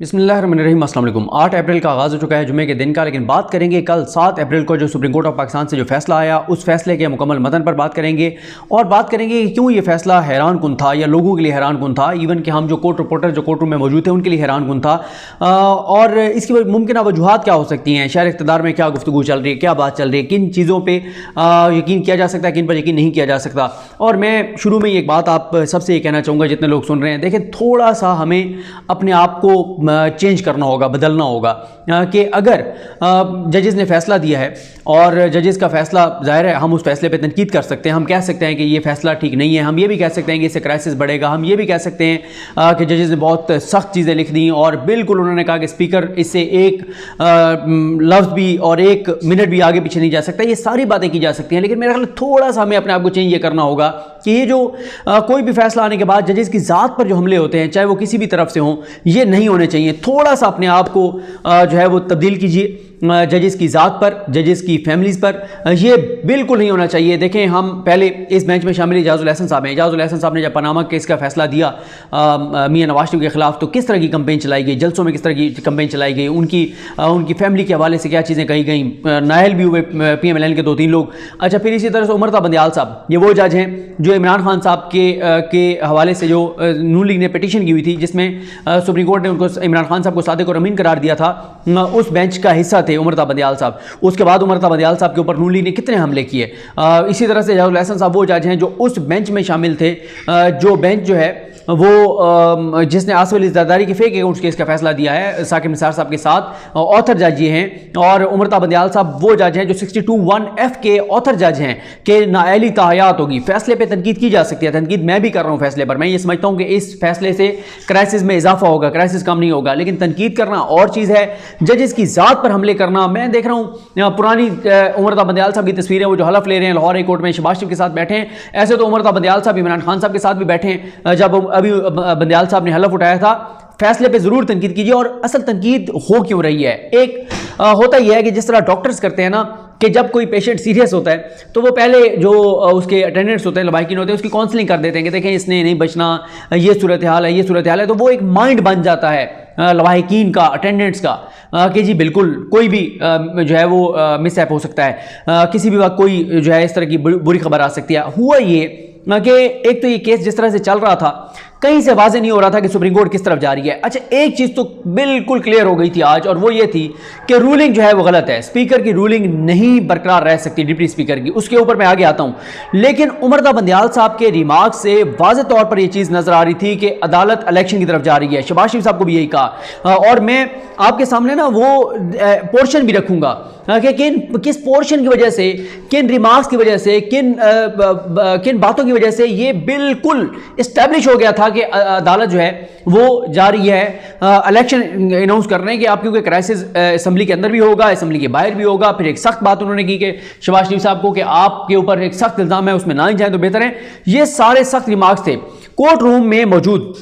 बिस्मिल्लाहिर्रहमानिर्रहीम, अस्सलाम वालेकुम। 8 अप्रैल का आगाज़ हो चुका है जुमे के दिन का, लेकिन बात करेंगे कल 7 अप्रैल को जो सुप्रीम कोर्ट ऑफ पाकिस्तान से जो फैसला आया, उस फैसले के मुकम्मल मतन पर बात करेंगे और बात करेंगे कि क्यों ये फैसला हैरान कुन था या लोगों के लिए हैरान कुन था, इवन कि हम जो कोर्ट रिपोर्टर जो कोर्ट रूम में मौजूद थे उनके लिए हैरान कुन था। और इसकी मुमकिन वजूहात क्या हो सकती हैं, शहर इक़्तिदार में क्या गुफ्तगू चल रही है, क्या बात चल रही है, किन चीज़ों पर यकीन किया जा सकता है, किन पर यकीन नहीं किया जा सकता। और मैं शुरू में एक बात आप सबसे ये कहना चाहूँगा, जितने लोग सुन रहे हैं, देखें थोड़ा सा हमें अपने आप को चेंज करना होगा, बदलना होगा कि अगर जजेस ने फैसला दिया है और जजेस का फैसला ज़ाहिर है हम उस फैसले पे तनकीद कर सकते हैं, हम कह सकते हैं कि ये फैसला ठीक नहीं है, हम ये भी कह सकते हैं कि इससे क्राइसिस बढ़ेगा, हम ये भी कह सकते हैं कि जजेस ने बहुत सख्त चीज़ें लिख दी और बिल्कुल उन्होंने कहा कि स्पीकर इससे एक लफ्ज़ भी और एक मिनट भी आगे पीछे नहीं जा सकता। ये सारी बातें की जा सकती हैं, लेकिन मेरा ख्याल थोड़ा सा हमें अपने आप को चेंज ये करना होगा कि ये जो कोई भी फैसला आने के बाद जजेस की ज़ात पर जो हमले होते हैं, चाहे वो किसी भी तरफ से हों, ये नहीं होने चाहिए। थोड़ा सा अपने आप को जो है वो तब्दील कीजिए जजेस की ज़ात पर, जजेस की फैमिलीज़ पर, ये बिल्कुल नहीं होना चाहिए। देखें हम पहले इस बेंच में शामिल इजाज़ुल हसन साहब हैं। इजाज़ुल हसन साहब ने जब पनामा केस का फैसला दिया मियां नवाज शरीफ के खिलाफ, तो किस तरह की कंपेन चलाई गई, जलसों में किस तरह की कंपेन चलाई गई, उनकी फैमिली के हवाले से क्या चीज़ें कही गई, नायल भी हुए PMLN के 2-3 लोग। अच्छा, फिर इसी तरह से उमर बंदियाल साहब, ये वो जज हैं जो इमरान खान साहब के हवाले से जो नून लीग ने पिटीशन की हुई थी, जिसमें सुप्रीम कोर्ट ने उनको इमरान खान साहब को सादिक और अमीन करार दिया था, उस बेंच का हिस्सा थे उमर बंदियाल साहब। उसके बाद उमर बंदियाल साहब के ऊपर नून लीग ने कितने हमले किए। इसी तरह से इजाज़ुल हसन साहब वो जज हैं जो उस बेंच में शामिल थे, जो बेंच जो है वो जिसने आसिफ अली ज़रदारी के फेक अकाउंट्स केस का फैसला दिया है साकिब निसार साहब के साथ, ऑथर जज ये हैं। और उमर बंदियाल साहब वो जज हैं जो 62(1)(f) के ऑथर जज हैं कि नाअहली ताहयात होगी। फैसले पे तनकीद की जा सकती है, तनकीद मैं भी कर रहा हूँ फैसले पर। मैं ये समझता हूँ कि इस फैसले से क्राइसिस में इजाफा होगा, क्राइसिस कम नहीं होगा, लेकिन तनकीद करना और चीज़ है, जजेस की ज़ात पर हमले करना। मैं देख रहा हूँ पुरानी उमर बंदियाल साहब की तस्वीरें, वो जो हलफ ले रहे हैं लाहौर हाई कोर्ट में शहबाज शरीफ के साथ बैठे हैं। ऐसे तो उमर बंदियाल साहब इमरान खान साहब के साथ भी बैठे हैं। जब अभी बंदियाल साहब ने हलफ उठाया था, फैसले पे जरूर तनकीद कीजिए। और असल तनकीद हो क्यों रही है, एक होता यह है कि जिस तरह डॉक्टर्स करते हैं ना, कि जब कोई पेशेंट सीरियस होता है तो वो पहले जो उसके अटेंडेंट्स होते हैं, लवाहिकीन होते हैं, उसकी काउंसलिंग कर देते हैं कि देखें इसने नहीं बचना, ये सूरत हाल है, ये सूरत हाल है। तो वो एक माइंड बन जाता है लवाहिकीन का, अटेंडेंट्स का, कि जी बिल्कुल कोई भी जो है वो मिसहैप हो सकता है, किसी भी वक्त कोई जो है इस तरह की बुरी खबर आ सकती है। हुआ ये कि एक तो ये केस जिस तरह से चल रहा था, कहीं से वाज़ेह नहीं हो रहा था कि सुप्रीम कोर्ट किस तरफ जा रही है। अच्छा, एक चीज़ तो बिल्कुल क्लियर हो गई थी आज, और वो ये थी कि रूलिंग जो है वो गलत है। स्पीकर की रूलिंग नहीं बरकरार रह सकती, डिप्टी स्पीकर की, उसके ऊपर मैं आगे आता हूँ। लेकिन उमर बंदियाल साहब के रिमार्क से वाज़ेह तौर पर यह चीज़ नजर आ रही थी कि अदालत इलेक्शन की तरफ जा रही है। शहबाज शरीफ साहब को भी यही कहा, और मैं आपके सामने ना वो पोर्शन भी रखूंगा कि किस पोर्शन की वजह से, किन रिमार्क्स की वजह से, किन बातों की वजह से ये बिल्कुल इस्टेब्लिश हो गया था कि अदालत जो है वो जा रही है इलेक्शन अनाउंस कर रहे हैं कि आप, क्योंकि क्राइसिस असेंबली के अंदर भी होगा, असेंबली के बाहर भी होगा। फिर एक सख्त बात उन्होंने की कि शहबाज शरीफ साहब को कि आपके ऊपर एक सख्त इल्जाम है, उसमें ना ही जाए तो बेहतर है। ये सारे सख्त रिमार्क्स थे। कोर्ट रूम में मौजूद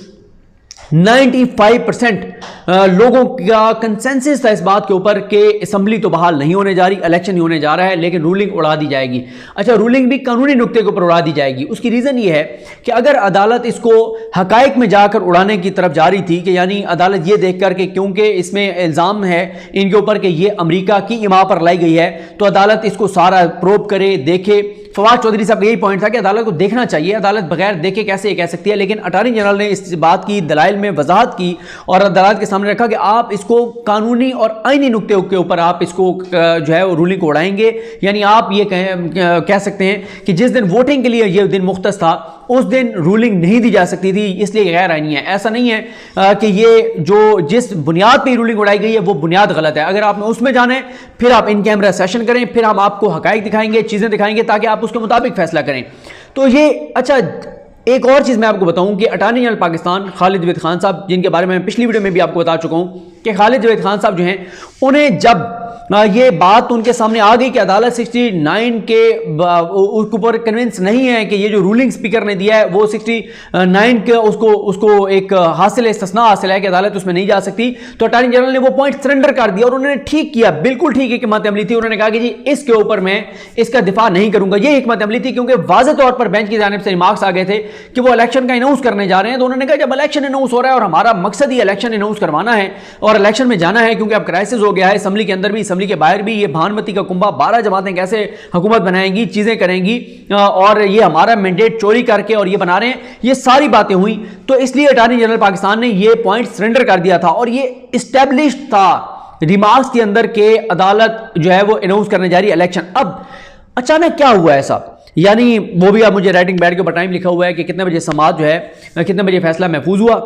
95% लोगों का कंसेंसस था इस बात के ऊपर कि असेंबली तो बहाल नहीं होने जा रही, इलेक्शन नहीं होने जा रहा है, लेकिन रूलिंग उड़ा दी जाएगी। अच्छा, रूलिंग भी कानूनी नुक्ते के ऊपर उड़ा दी जाएगी। उसकी रीज़न ये है कि अगर अदालत इसको हकायक में जाकर उड़ाने की तरफ जा रही थी, कि यानी अदालत ये देख कर के, क्योंकि इसमें इल्ज़ाम है इनके ऊपर कि ये अमरीका की इमा पर लाई गई है, तो अदालत इसको सारा प्रोब करे, देखे। फवाद चौधरी साहब का यही पॉइंट था कि अदालत को देखना चाहिए, अदालत बगैर देखे कैसे ये कह सकती है। लेकिन अटॉर्नी जनरल ने इस बात की दलाइल में वजाहत की और अदालत के सामने रखा कि आप इसको कानूनी और आईनी नुक्ते के ऊपर आप इसको जो है रूलिंग को उड़ाएंगे। यानी आप ये कह सकते हैं कि जिस दिन वोटिंग के लिए ये दिन मुख्तस था, उस दिन रूलिंग नहीं दी जा सकती थी, इसलिए गैर आईनी है। ऐसा नहीं है कि ये जो जिस बुनियाद पर रूलिंग उड़ाई गई है वो बुनियाद गलत है। अगर आपने उसमें जाना है, फिर आप इन कैमरा सेशन करें, फिर हम आपको हकायक दिखाएंगे, चीज़ें दिखाएंगे, ताकि आप उसके मुताबिक फैसला करें। तो ये अच्छा, एक और चीज़ मैं आपको बताऊं कि अटॉर्नी जनरल पाकिस्तान खालिद जवेद खान साहब, जिनके बारे में मैं पिछली वीडियो में भी आपको बता चुका हूं कि खालिद जवेद खान साहब जो हैं उन्हें जब ये बात उनके सामने आ गई कि अदालत 69 के ऊपर कन्विंस नहीं है कि ये जो रूलिंग स्पीकर ने दिया है वो 69 के उसको एक हासिल इस्तिस्ना हासिल है कि अदालत उसमें नहीं जा सकती, तो अटॉर्नी जनरल ने वो पॉइंट सरेंडर कर दिया और उन्होंने ठीक किया, बिल्कुल ठीक हिकमत अमली थी। उन्होंने कहा कि जी इसके ऊपर मैं इसका दिफा नहीं करूंगा। ये हिकमत अमली थी क्योंकि वाज़ेह तौर पर बेंच की जानिब से रिमार्क्स आ गए थे कि वो इलेक्शन का अनाउंस करने जा रहे हैं। तो उन्होंने कहा जब इलेक्शन अनाउंस हो रहा है और हमारा मकसद ही इलेक्शन अनाउंस करवाना है और इलेक्शन में जाना है, क्योंकि अब क्राइसिस हो गया है असम्बली के अंदर भी असेंबली के बाहर भी, ये भानुमती का कुंभा 12 जमातें कैसे हुकूमत बनाएंगी, चीजें करेंगी और ये हमारा मैंडेट चोरी करके और ये बना रहे हैं, ये सारी बातें हुई। तो इसलिए अटॉर्नी जनरल पाकिस्तान ने ये पॉइंट सरेंडर कर दिया था और ये इस्टेब्लिश्ड था रिमार्क्स के अंदर के अदालत जो है वो अनाउंस करने जा रही है इलेक्शन। अब अचानक क्या हुआ ऐसा, यानी वो भी आप मुझे राइटिंग बैड के ऊपर टाइम लिखा हुआ है कि कितने बजे समाज जो है, कितने बजे फैसला महफूज हुआ।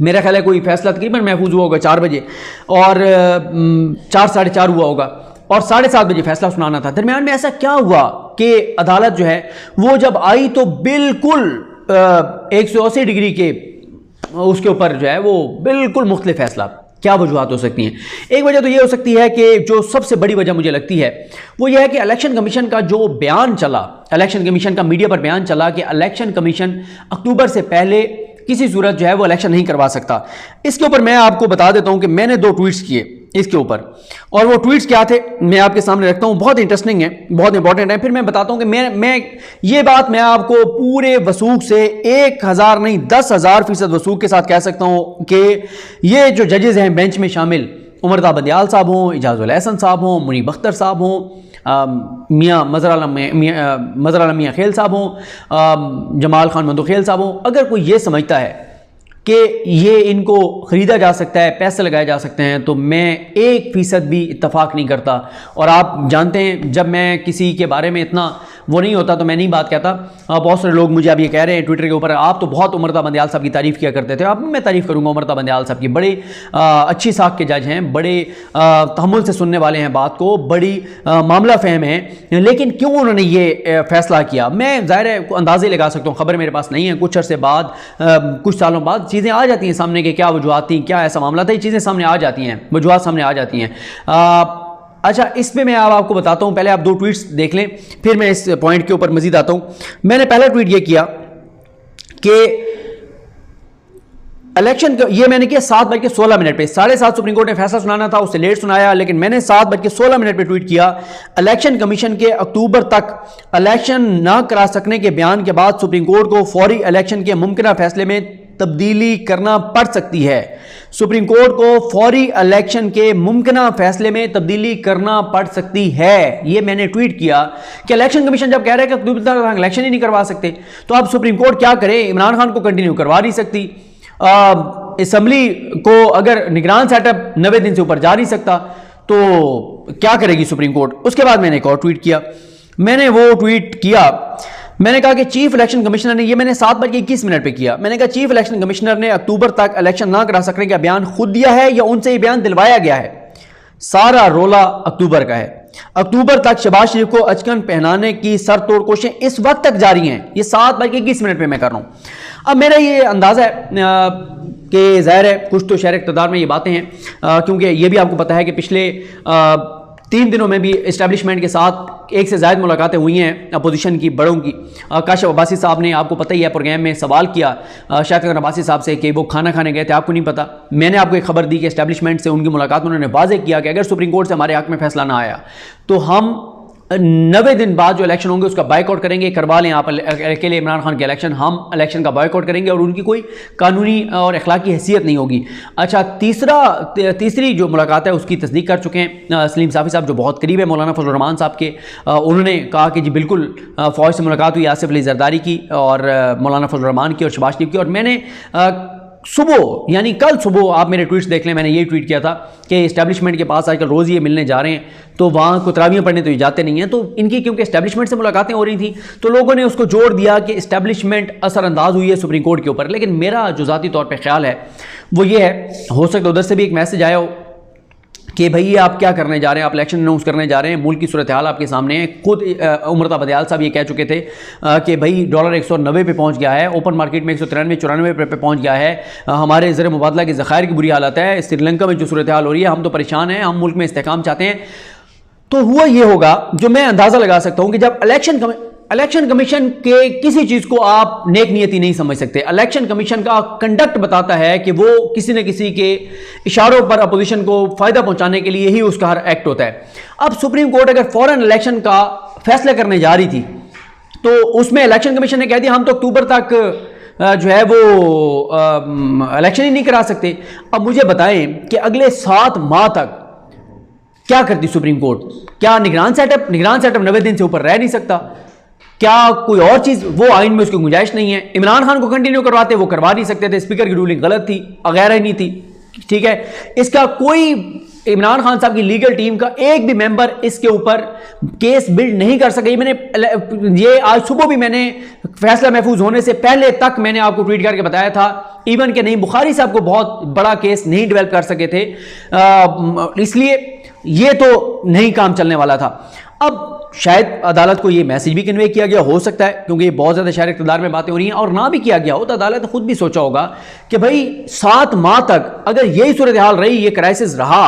मेरा ख्याल है कोई फैसला तकरीबन महफूज हुआ होगा 4 बजे और 4 साढ़े 4 हुआ होगा और 7:30 बजे फैसला सुनाना था। दरमियान में ऐसा क्या हुआ कि अदालत जो है वो जब आई तो बिल्कुल 180 डिग्री के उसके ऊपर जो है वो बिल्कुल मुख्तलिफ फैसला। क्या वजूहत हो सकती हैं? एक वजह तो ये हो सकती है कि जो सबसे बड़ी वजह मुझे लगती है वो ये है कि इलेक्शन कमीशन का जो बयान चला, इलेक्शन कमीशन का मीडिया पर बयान चला कि इलेक्शन कमीशन अक्टूबर से पहले किसी सूरत जो है वो इलेक्शन नहीं करवा सकता। इसके ऊपर मैं आपको बता देता हूं कि मैंने 2 ट्वीट्स किए इसके ऊपर, और वो ट्वीट्स क्या थे मैं आपके सामने रखता हूं, बहुत इंटरेस्टिंग है, बहुत इंपॉर्टेंट है। फिर मैं बताता हूं कि मैं ये बात मैं आपको पूरे वसूख से 1000 नहीं 10,000% वसूख के साथ कह सकता हूं कि ये जो जजेस हैं बेंच में शामिल, उमरता बंदियाल साहब हों, इजाजुल एहसन साहब हों, मुनीब अख्तर साहब हों, मियाँ मज़हर आलम मियाँ खेल साहब हों, जमाल खान मंदोखेल साहब हों, अगर कोई ये समझता है कि ये इनको ख़रीदा जा सकता है, पैसे लगाए जा सकते हैं, तो मैं 1% भी इत्तफाक नहीं करता। और आप जानते हैं जब मैं किसी के बारे में इतना वो नहीं होता तो मैं नहीं बात कहता। बहुत सारे लोग मुझे अब ये कह रहे हैं ट्विटर के ऊपर, आप तो बहुत उमरता बंदियाल साहब की तारीफ़ किया करते थे। अब मैं तारीफ़ करूँगा उमरता बंदियाल साहब की, बड़े अच्छी साख के जज हैं, बड़े तहम्मुल से सुनने वाले हैं बात को, बड़ी मामला फ़हम है। लेकिन क्यों उन्होंने ये फ़ैसला किया मैं ज़ाहिर है अंदाज़े लगा सकता हूँ, ख़बर मेरे पास नहीं है। कुछ अरसे बाद कुछ सालों बाद चीज़ें आ जाती हैं सामने के, क्या वजूहत थी, क्या ऐसा मामला था, ये चीज़ें सामने आ जाती हैं, वजूहत सामने आ जाती हैं। अच्छा, इसमें मैं आपको बताता हूं, पहले आप 2 ट्वीट्स देख लें फिर मैं इस पॉइंट के ऊपर मजीद आता हूं। मैंने पहला ट्वीट ये किया कि इलेक्शन ये मैंने किया 7:16 पे, 7:30 सुप्रीम कोर्ट ने फैसला सुनाना था, उससे लेट सुनाया, लेकिन मैंने 7:16 पे ट्वीट किया, इलेक्शन कमीशन के अक्टूबर तक इलेक्शन ना करा सकने के बयान के बाद सुप्रीम कोर्ट को फौरी इलेक्शन के मुमकिन फैसले में तब्दीली करना पड़ सकती है। सुप्रीम कोर्ट को फौरी इलेक्शन के मुमकिन फैसले में तब्दीली करना पड़ सकती है। ये मैंने ट्वीट किया कि इलेक्शन कमीशन जब कह रहा है कि अक्टूबर तक इलेक्शन ही नहीं करवा सकते, तो अब सुप्रीम कोर्ट क्या करे, इमरान खान को कंटिन्यू करवा नहीं सकती, असम्बली को अगर निगरान सेटअप 90 दिन से ऊपर जा नहीं सकता तो क्या करेगी सुप्रीम कोर्ट। उसके बाद मैंने एक और ट्वीट किया, मैंने वो ट्वीट किया, मैंने कहा कि चीफ इलेक्शन कमिश्नर ने, ये मैंने 7:21 पे किया, मैंने कहा चीफ इलेक्शन कमिश्नर ने अक्टूबर तक इलेक्शन ना करा सकने का बयान खुद दिया है या उनसे ये बयान दिलवाया गया है। सारा रोला अक्टूबर का है। अक्टूबर तक शहबाज शरीफ को अचकन पहनाने की सरतोड़ कोशिशें इस वक्त तक जारी हैं। ये 7:21 पे मैं कर रहा हूं। अब मेरा ये अंदाजा है कि जाहिर है कुछ तो शहर इक़्तिदार में ये बातें हैं, क्योंकि ये भी आपको पता है कि पिछले 3 दिनों में भी इस्टेब्लिशमेंट के साथ 1 से ज़्यादा मुलाकातें हुई हैं अपोजिशन की बड़ों की। काशिफ अब्बासी साहब ने, आपको पता ही है, प्रोग्राम में सवाल किया शाहिद खान अब्बासी साहब से कि वो खाना खाने गए थे, आपको नहीं पता। मैंने आपको एक खबर दी कि इस्टेब्लिशमेंट से उनकी मुलाकात, उन्होंने वाज़ेह किया कि अगर सुप्रीम कोर्ट से हमारे हक़ में फैसला ना आया तो हम 90 दिन बाद जो इलेक्शन होंगे उसका बायकॉट करेंगे। करवा लें आप अकेले इमरान खान के इलेक्शन, हम इलेक्शन का बायकॉट करेंगे और उनकी कोई कानूनी और अखलाकी हैसियत नहीं होगी। अच्छा, तीसरी जो मुलाकात है उसकी तस्दीक कर चुके हैं सलीम साफ़ी साहब, जो बहुत करीब है मौलाना फजल रहमान साहब के। उन्होंने कहा कि जी बिल्कुल फ़ौज से मुलाकात हुई, आसिफ अली जरदारी की और मौलाना फजल रहमान की और शहबाज शरीफ की। और मैंने सुबह यानी कल सुबह, आप मेरे ट्वीट्स देख लें, मैंने ये ट्वीट किया था कि इस्टेब्लिशमेंट के पास आजकल रोज़ ये मिलने जा रहे हैं, तो वहाँ को तरावियाँ पढ़ने तो ये जाते नहीं हैं, तो इनकी क्योंकि इस्टेब्लिशमेंट से मुलाकातें हो रही थी तो लोगों ने उसको जोड़ दिया कि इस्टेब्लिशमेंट असरअंदाज हुई है सुप्रीम कोर्ट के ऊपर। लेकिन मेरा जो ज़ाती तौर पर ख्याल है वो ये है, हो सकता है उधर से भी एक मैसेज आया हो कि भाई आप क्या करने जा रहे हैं, आप इलेक्शन अनाउंस करने जा रहे हैं, मुल्क की सूरत हाल आपके सामने है। खुद उमरता बदयाल साहब ये कह चुके थे कि भाई डॉलर 190 पे पहुंच गया है, ओपन मार्केट में 193-94 पे पहुंच गया है, हमारे ज़र मुबादला के ज़खायर की बुरी हालत है, श्रीलंका में जो सूरत हाल हो रही है, हम तो परेशान हैं, हम मुल्क में इस्तेहकाम चाहते हैं। तो हुआ ये होगा, जो मैं अंदाज़ा लगा सकता हूँ कि जब इलेक्शन कमीशन के किसी चीज को आप नेक नियति नहीं समझ सकते। इलेक्शन कमीशन का कंडक्ट बताता है कि वो किसी न किसी के इशारों पर अपोजिशन को फायदा पहुंचाने के लिए ही उसका हर एक्ट होता है। अब सुप्रीम कोर्ट अगर फॉरेन इलेक्शन का फैसला करने जा रही थी तो उसमें इलेक्शन कमीशन ने कह दिया हम तो अक्टूबर तक जो है वो इलेक्शन ही नहीं करा सकते। अब मुझे बताएं कि अगले 7 माह तक क्या करती सुप्रीम कोर्ट? क्या निगरान सेटअप 90 दिन से ऊपर रह नहीं सकता? क्या कोई और चीज, वो आइन में उसकी गुंजाइश नहीं है। इमरान खान को कंटिन्यू करवाते, वो करवा नहीं सकते थे, स्पीकर की रूलिंग गलत थी, वगैरह ही नहीं थी, ठीक है। इसका कोई इमरान खान साहब की लीगल टीम का एक भी मेंबर इसके ऊपर केस बिल्ड नहीं कर सके। ये आज सुबह भी मैंने फैसला महफूज होने से पहले तक मैंने आपको ट्वीट करके बताया था, इवन के नहीं बुखारी साहब को बहुत बड़ा केस नहीं डेवलप कर सके थे, इसलिए ये तो नहीं काम चलने वाला था। अब शायद अदालत को ये मैसेज भी कन्वे किया गया हो सकता है, क्योंकि ये बहुत ज़्यादा शहर इक़्तिदार में बातें हो रही हैं, और ना भी किया गया हो तो अदालत ने खुद भी सोचा होगा कि भाई 7 माह तक अगर यही सूरत हाल रही, ये क्राइसिस रहा,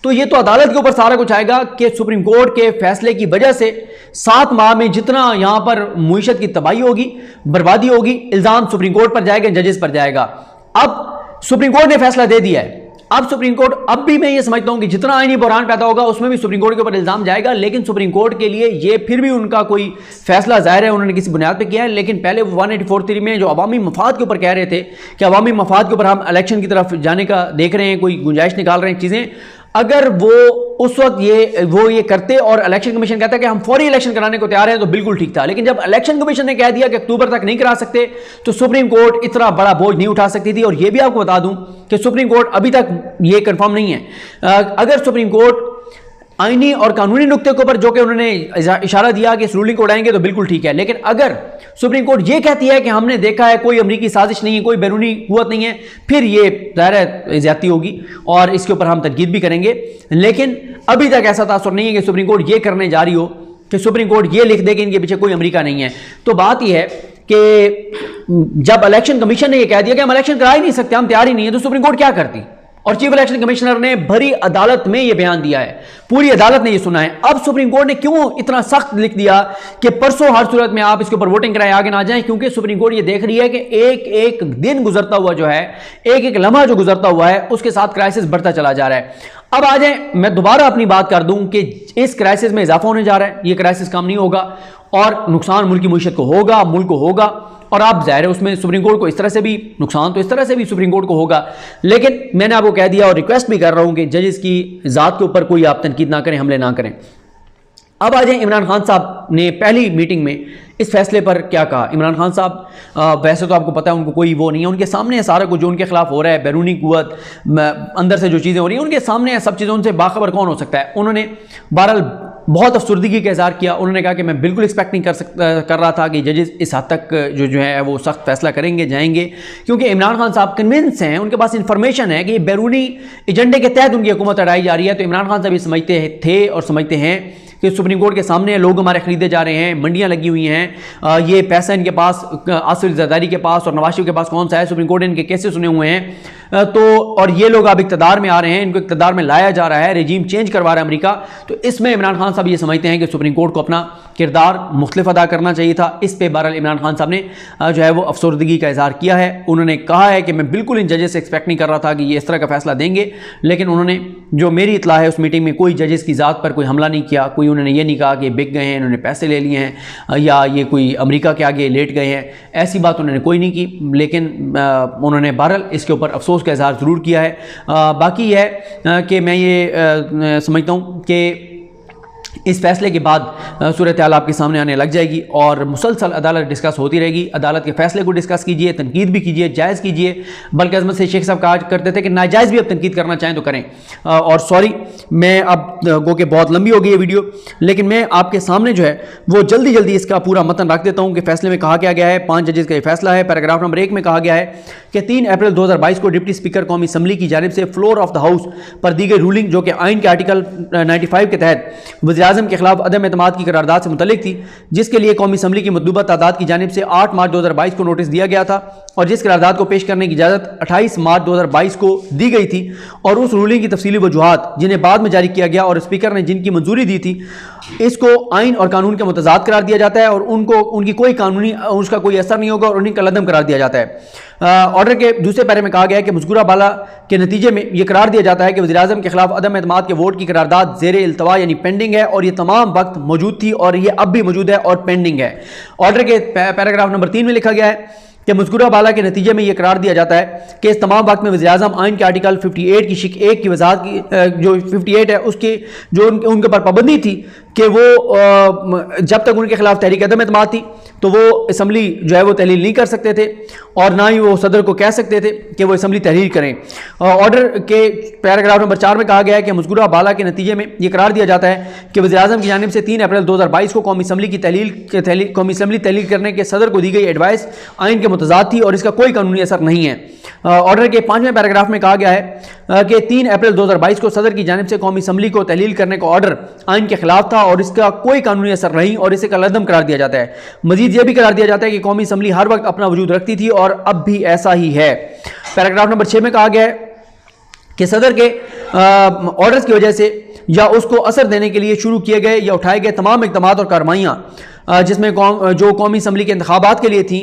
तो ये तो अदालत के ऊपर सारा कुछ आएगा कि सुप्रीम कोर्ट के फैसले की वजह से 7 माह में जितना यहां पर मुईशत की तबाही होगी, बर्बादी होगी, इल्ज़ाम सुप्रीम कोर्ट पर जाएगा, जजेस पर जाएगा। अब सुप्रीम कोर्ट ने फैसला दे दिया है, अब सुप्रीम कोर्ट, अब भी मैं ये समझता हूं कि जितना आईनी बहरान पैदा होगा उसमें भी सुप्रीम कोर्ट के ऊपर इल्जाम जाएगा, लेकिन सुप्रीम कोर्ट के लिए ये फिर भी उनका कोई फैसला जाहिर है उन्होंने किसी बुनियाद पे किया है। लेकिन पहले वो 184(3) में जो अवामी मफाद के ऊपर कह रहे थे कि अवामी मफाद के ऊपर हम इलेक्शन की तरफ जाने का देख रहे हैं, कोई गुंजाइश निकाल रहे हैं चीजें, अगर वो उस वक्त ये करते और इलेक्शन कमीशन कहता है कि हम फौरी इलेक्शन कराने को तैयार हैं तो बिल्कुल ठीक था। लेकिन जब इलेक्शन कमीशन ने कह दिया कि अक्टूबर तक नहीं करा सकते तो सुप्रीम कोर्ट इतना बड़ा बोझ नहीं उठा सकती थी। और ये भी आपको बता दूं कि सुप्रीम कोर्ट अभी तक ये कंफर्म नहीं है, अगर सुप्रीम कोर्ट आईनी और कानूनी नुक्ते के ऊपर जो कि उन्होंने इशारा दिया कि इस रूलिंग को उड़ाएंगे तो बिल्कुल ठीक है, लेकिन अगर सुप्रीम कोर्ट ये कहती है कि हमने देखा है कोई अमरीकी साजिश नहीं है, कोई बैरूनी कुव्वत नहीं है, फिर ये ज़ाहिर है ज्यादती होगी और इसके ऊपर हम तनकीद भी करेंगे। लेकिन अभी तक ऐसा तासुर नहीं है कि सुप्रीम कोर्ट ये करने जा रही हो कि सुप्रीम कोर्ट ये लिख दे कि इनके पीछे कोई अमरीका नहीं है। तो बात यह है कि जब इलेक्शन कमीशन ने यह कह दिया कि हम इलेक्शन करा ही नहीं सकते, हम तैयार ही नहीं है, तो सुप्रीम कोर्ट क्या करती? और चीफ इलेक्शन कमिश्नर ने भरी अदालत में यह बयान दिया है, पूरी अदालत ने यह सुना है। अब सुप्रीम कोर्ट ने क्यों इतना सख्त लिख दिया कि परसों हर सूरत में आप इसके ऊपर वोटिंग कराए आगे ना जाएं? क्योंकि सुप्रीम कोर्ट ये देख रही है कि एक एक दिन गुजरता हुआ जो है, एक एक लम्हा जो गुजरता हुआ है, उसके साथ क्राइसिस बढ़ता चला जा रहा है। अब आ जाए, मैं दोबारा अपनी बात कर दूं कि इस क्राइसिस में इजाफा होने जा रहा है, यह क्राइसिस कम नहीं होगा और नुकसान मुल्क की मईशत को होगा, मुल्क को होगा। और आप जाहिर है उसमें सुप्रीम कोर्ट को इस तरह से भी नुकसान, तो इस तरह से भी सुप्रीम कोर्ट को होगा। लेकिन मैंने आपको कह दिया और रिक्वेस्ट भी कर रहा हूं कि जजेस की ज़ात के ऊपर कोई आप तनकीद ना करें, हमले ना करें। अब आ जाए, इमरान खान साहब ने पहली मीटिंग में इस फैसले पर क्या कहा। इमरान खान साहब वैसे तो आपको पता है उनको कोई वो नहीं है, उनके सामने है सारा कुछ जो उनके खिलाफ हो रहा है, बैरूनी कुव्वत, अंदर से जो चीज़ें हो रही हैं उनके सामने है सब चीज़ें, उनसे बाखबर कौन हो सकता है। उन्होंने बहरहाल बहुत अफसरदगी का इजहार किया। उन्होंने कहा कि मैं बिल्कुल एक्सपेक्ट नहीं कर रहा था कि जजेस इस हद तक जो है वो सख्त फैसला करेंगे, जाएंगे, क्योंकि इमरान खान साहब कन्विंस हैं, उनके पास इंफॉर्मेशन है कि बैरूनी एजेंडे के तहत उनकी हुकूमत हटाई जा रही है। तो इमरान खान साहब ये समझते थे और समझते हैं कि सुप्रीम कोर्ट के सामने लोग हमारे खरीदे जा रहे हैं, मंडियां लगी हुई हैं, ये पैसा इनके पास, आसिफ ज़रदारी के पास और नवाज शरीफ के पास कौन सा है, सुप्रीम कोर्ट ने इनके केसेस सुने हुए हैं। तो और ये लोग अब इक़्तिदार में आ रहे हैं, इनको इक़्तिदार में लाया जा रहा है, रेजीम चेंज करवा रहा है अमेरिका। तो इसमें इमरान खान साहब ये समझते हैं कि सुप्रीम कोर्ट को अपना किरदार मुख्तलिफ अदा करना चाहिए था। इस पे बहरहाल इमरान खान साहब ने जो है वो अफसरदगी का इजहार किया है। उन्होंने कहा है कि मैं बिल्कुल इन जजेस से एक्सपेक्ट नहीं कर रहा था कि ये इस तरह का फैसला देंगे, लेकिन उन्होंने, जो मेरी इतला है, उस मीटिंग में कोई जजेस की ज़ात पर कोई हमला नहीं किया, कोई उन्होंने ये नहीं कहा कि बिक गए हैं, इन्होंने पैसे ले लिए हैं या ये कोई अमेरिका के आगे लेट गए हैं, ऐसी बात उन्होंने कोई नहीं की। लेकिन उन्होंने बहरहाल इसके ऊपर अफसोस का इजहार ज़रूर किया है। बाकी है कि मैं ये समझता हूँ कि इस फैसले के बाद सूरत हाल आपके सामने आने लग जाएगी और मुसलसल अदालत डिस्कस होती रहेगी। अदालत के फैसले को डिस्कस कीजिए, तनकीद भी कीजिए, जायज़ कीजिए, बल्कि अजमत से शेख साहब कहा करते थे कि नाजायज़ भी अब तनकीद करना चाहें तो करें। और सॉरी, मैं अब गो के बहुत लंबी हो गई है वीडियो, लेकिन मैं आपके सामने जो है वो जल्दी जल्दी इसका पूरा मतन रख देता हूँ कि फैसले में कहा क्या गया है। 5 जजेस का ये फैसला है। पैराग्राफ नंबर 1 में कहा गया है कि 3 अप्रैल 2022 को डिप्टी स्पीकर कौमी असम्बली की जानिब से फ्लोर ऑफ द हाउस पर दी गई रूलिंग, जो कि आइन के आर्टिकल 95 के तहत वज़ीर-ए-आज़म के खिलाफ अदम एतमाद की करारदाद से मुतल्लिक थी, जिसके लिए कौमी असम्बली की मतलूबा तादाद की जानिब से 8 मार्च 2022 को नोटिस दिया गया था और जिस करारदाद को पेश करने की इजाज़त 28 मार्च 2022 को दी गई थी। और उस रूलिंग की तफसीली वजूहात जिन्हें बाद में जारी किया गया और स्पीकर ने जिनकी मंजूरी दी थी, इसको आइन और कानून के मुतज़ाद करार दिया जाता है और उनकी कोई कानूनी उसका कोई असर नहीं होगा और उन्हें कलअदम करार दिया जाता है। ऑर्डर के दूसरे पैरे में कहा गया है कि मज़कूरा बाला के नतीजे में यह करार दिया जाता है कि वज़ीर-ए-आज़म के खिलाफ अदम एतमाद के वोट की करारदाद ज़ेरे इल्तवा यानी पेंडिंग है और ये तमाम वक्त मौजूद थी और ये अब भी मौजूद है और पेंडिंग है। ऑर्डर के पैराग्राफ नंबर 3 में लिखा गया है कि मज़कूरा बाला के नतीजे में यह करार दिया जाता है कि इस तमाम वक्त में वज़ीर-ए-आज़म आइन के आर्टिकल 58 की शिक 1 की वजाहत की जो 58 है उसके जो उनके पर पाबंदी थी कि वो जब तक उनके खिलाफ तहरीक अदम एतमाद थी तो वो असम्बली जो है वो तहलील नहीं कर सकते थे और ना ही वो सदर को कह सकते थे कि वो असम्बली तहरीर करें। ऑर्डर के पैराग्राफ नंबर 4 में कहा गया है कि मज़कूरा बाला के नतीजे में यह करार दिया जाता है कि वज़ीर-ए-आज़म की जानिब से 3 अप्रैल 2022 को कौमी असम्बली तहलील करने के सदर को दी गई एडवाइस आइन के मुतज़ाद थी और इसका कोई कानूनी असर नहीं है। ऑर्डर के 5वें पैराग्राफ में कहा गया है कि 3 अप्रैल 2022 को सदर की जानिब से कौमी असम्बली को तहलील करने का ऑर्डर आइन के खिलाफ था और इसका कोई कानूनी असर नहीं और इसे कलअदम करार दिया जाता है। मजीद यह भी करार दिया जाता है कि कौमी असम्बली हर वक्त अपना वजूद रखती थी और अब भी ऐसा ही है। पैराग्राफ नंबर 6 में कहा गया है कि सदर के ऑर्डर्स की वजह से या उसको असर देने के लिए शुरू किए गए या उठाए गए तमाम इक़दामात और कार्रवाइयाँ जिसमें जो कौमी असम्बली के इंतखाबात के लिए थी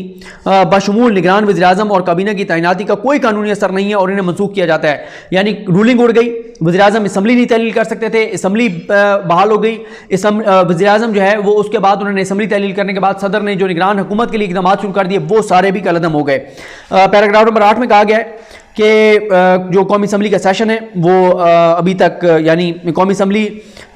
बशमूल निगरान वज़ीर-ए-आज़म और काबीना की तैनाती का कोई कानूनी असर नहीं है और इन्हें मनसूख किया जाता है। यानी रूलिंग उड़ गई, वज़ीर-ए-आज़म असम्बली नहीं तहलील कर सकते थे, असम्बली बहाल हो गई, वज़ीर-ए-आज़म जो है वो उसके बाद उन्होंने असम्बली तहलील करने के बाद सदर ने जो निगरान हुकूमत के लिए इक़दाम शुरू कर दिए वो सारे भी कलअदम हो गए। पैराग्राफ नंबर 8 में कहा गया है कि जो कौमी असम्बली का सेशन है वो अभी तक यानी कौमी असम्बली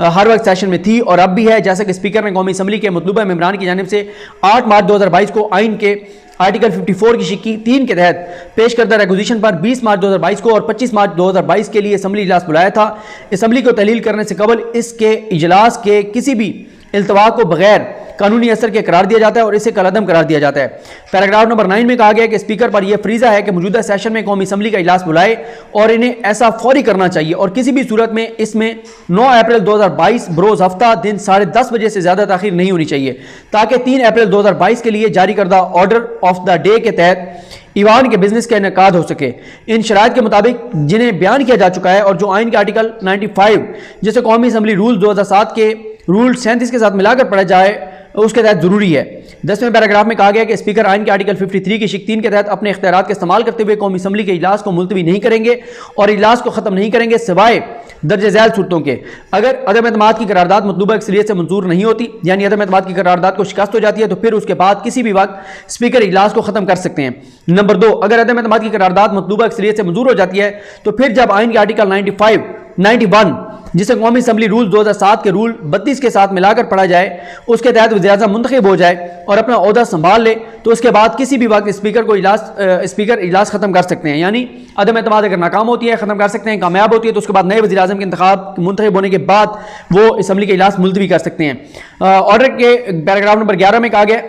हर वक्त सेशन में थी और अब भी है, जैसा कि स्पीकर ने कौमी असम्बली के मतलूबा मेंबरान की जानिब से 8 मार्च 2022 को आइन के आर्टिकल 54 की शिक्की 3 के तहत पेश करदा रेक्विजिशन पर 20 मार्च 2022 को और 25 मार्च 2022 के लिए असम्बली इजलास बुलाया था। असम्बली को तहलील करने से कबल इसके इजलास के किसी भी इल्तवा को बगैर कानूनी असर के करार दिया जाता है और इसे कलअदम करार दिया जाता है। पैराग्राफ नंबर 9 में कहा गया कि स्पीकर पर यह फरीजा है कि मौजूदा सेशन में कौमी असम्बली का इजलास बुलाए और इन्हें ऐसा फौरी करना चाहिए और किसी भी सूरत में इसमें 9 अप्रैल 2022 बरोज हफ्ता दिन 10:30 बजे से ज़्यादा ताखीर नहीं होनी चाहिए ताकि 3 अप्रैल 2022 के लिए जारी करदा ऑर्डर ऑफ द डे के तहत ईवान के बिजनेस का इनेकाद हो सके इन शराइत के मुताबिक जिन्हें बयान किया जा चुका है और जो आइन के आर्टिकल 95 जिसे कौमी असम्बली रूल 2007 के रूल 37 के साथ मिलाकर पढ़ा जाए उसके तहत जरूरी है। 10वें पैराग्राफ में कहा गया कि स्पीकर आइन के आर्टिकल 53 की शिक 3 के तहत अपने इख्तियारात का इस्तेमाल करते हुए कौमी असम्बली के इजलास को मुलतवी नहीं करेंगे और इजलास को खत्म नहीं करेंगे सिवाय दर्ज झैल सूरतों के। अगर अदम एतमाद की करारदाद मतलूबा अक्सरियत से मंजूर नहीं होती यानी अदम एतमाद की करारदाद को शिकस्त हो जाती है तो फिर उसके बाद किसी भी वक्त स्पीकर इजलास को खत्म कर सकते हैं। नंबर 2, अगर अदम एतमाद की करारदाद मतलूबा अक्सरियत से मंजूर हो जाती है तो फिर जब आइन के आर्टिकल 91 जिसे कौमी असम्बली रूल 2007 के रूल 32 के साथ मिलाकर पढ़ा जाए उसके तहत वज़ीर-ए-आज़म मुंतखब हो जाए और अपना ओहदा संभाल ले तो उसके बाद किसी भी वक्त स्पीकर इजलास खत्म कर सकते हैं। यानी अदम एतमाद अगर नाकाम होती है खत्म कर सकते हैं, कामयाब होती है तो उसके बाद नए वज़ीर-ए-आज़म के इंतखाब मुंतखब होने के बाद वो असम्बली के इजलास मुलतवी कर सकते हैं। ऑर्डर के पैराग्राफ नंबर 11 में कहा गया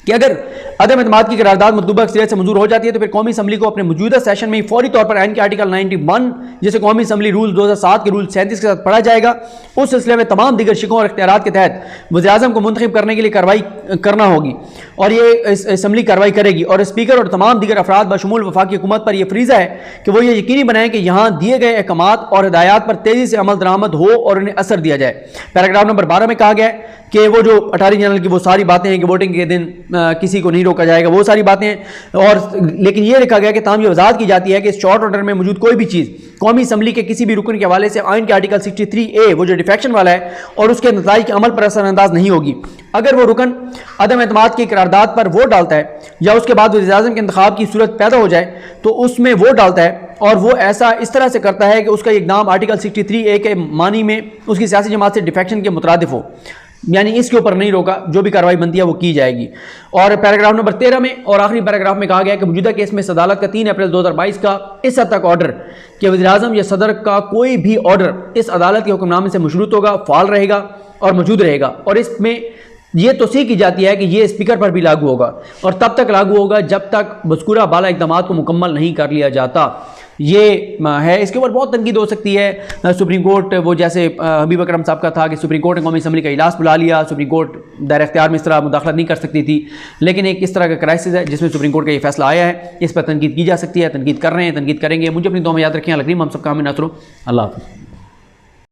कि अगर अदम एतमाद की करारदाद मतलूबा अक्सरियत से मंजूर हो जाती है तो फिर कौमी असम्बली को अपने मौजूदा सेशन में फौरी तौर पर आइन के आर्टिकल 91 जिसे कौमी असम्बली रूल 2007 के रूल 37 के साथ पढ़ा जाएगा उस सिलसिले में तमाम दीगर शिकों और इख्तियारात के तहत वज़ीर-ए-आज़म को मुंतखब करने के लिए कार्रवाई करना होगी और ये असम्बली कार्रवाई करेगी और स्पीकर और तमाम दीगर अफराद बशमूल वफाकी हुकूमत पर यह फरीजा है कि वो ये यकीनी बनाएं कि यहाँ दिए गए अहकामात और हिदायत पर तेजी से अमल दरामद हो और उन्हें असर दिया जाए। पैराग्राफ नंबर 12 में कहा गया है कि वो जो अटॉर्नी जनरल की वो सारी बातें हैं कि वोटिंग के दिन किसी को नहीं रोका जाएगा वो सारी बातें हैं और लेकिन ये लिखा गया कि ताम ये वजाहत की जाती है कि शॉर्ट ऑर्डर में मौजूद कोई भी चीज़ कौमी असम्बली के किसी भी रुकन के हवाले से आइन के आर्टिकल 63A वो जो डिफेक्शन वाला है और उसके नताइज के अमल पर असरअंदाज नहीं होगी। अगर वो रुकन अदम एतमाद की करारदाद पर वोट डालता है या उसके बाद वज़ीर-ए-आज़म के इंतखाब की सूरत पैदा हो जाए तो उसमें वोट डालता है और वो ऐसा इस तरह से करता है कि उसका इक़दाम आर्टिकल 63A के मानी में उसकी सियासी जमात से डिफेक्शन के मुतरादिफ हो, यानी इसके ऊपर नहीं रोका, जो भी कार्रवाई बनती है वो की जाएगी। और पैराग्राफ नंबर 13 में और आखिरी पैराग्राफ में कहा गया कि मौजूदा केस में इस अदालत का 3 अप्रैल 2022 का इस हद तक ऑर्डर कि वज़ीर-ए-आज़म या सदर का कोई भी ऑर्डर इस अदालत के हुक्मनामे से मशरूत होगा, फ़ाल रहेगा और मौजूद रहेगा और इसमें ये तोसीह की जाती है कि ये स्पीकर पर भी लागू होगा और तब तक लागू होगा जब तक मज़कूरा बाला इक़दाम को मुकम्मल नहीं कर लिया जाता। ये है, इसके ऊपर बहुत तनकीद हो सकती है। सुप्रीम कोर्ट वो जैसे हबीब अकरम साहब का था कि सुप्रीम कोर्ट ने कौमी असम्बली का इजलास बुला लिया, सुप्रीम कोर्ट दायर इख्तियार में इस तरह मुदाखलत नहीं कर सकती थी, लेकिन एक इस तरह का क्राइसिस है जिसमें सुप्रीम कोर्ट का ये फैसला आया है, इस पर तनकीद की जा सकती है, तनकीद कर रहे हैं, तनकीद करेंगे। मुझे अपनी दुआ में याद रखें। अल्लाह करीम हम सब काम में नासरो। अल्लाह हाफ़िज़।